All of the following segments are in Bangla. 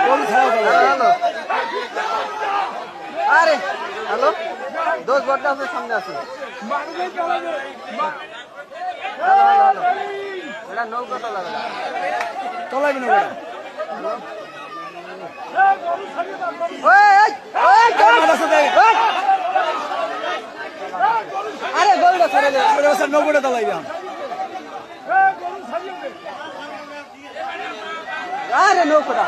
হ্যালো আরে হ্যালো 10 বড়টা আপনার সামনে আছে এটা নৌকা তলাবে তলাবি না আরে গরুটা ছেড়ে দে নৌকাটা তলাইবি আরে নৌকাটা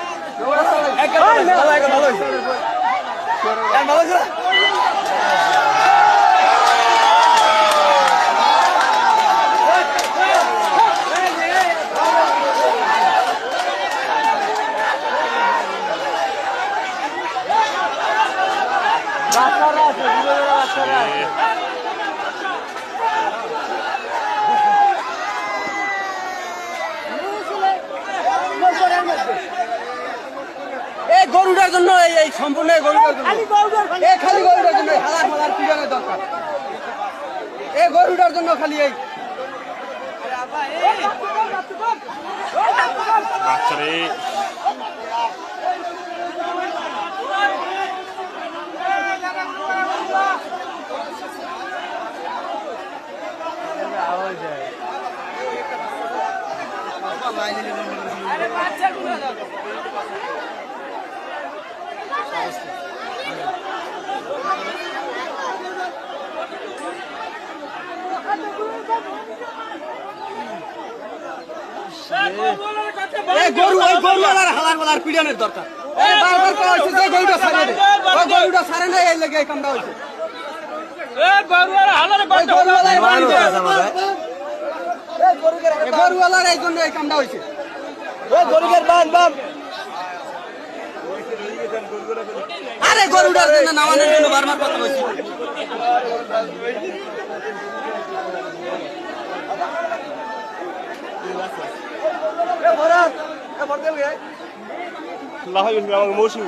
বাচ্চারা আছে বাচ্চারা আছে গরুটার জন্য এই সম্পূর্ণ গরুটার জন্য এই খালি গরুটার জন্য হালার ফালার পিছনের দরকার এই গরুটার জন্য খালি এই গরু ওই গরুওয়ালার হালার ফালার পিছনের দরকার গরুটা ছাড়ে না এই লেগে এই কামটা হয়েছে গরুওয়ালার এই জন্য এই কামটা হয়েছে গরুকের বান বান আরে গরুটার জন্য নামানোর জন্য বারবার কথা হয়েছে মৌসুম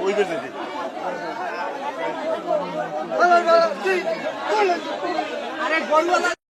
ওই আরে গরুওয়ালা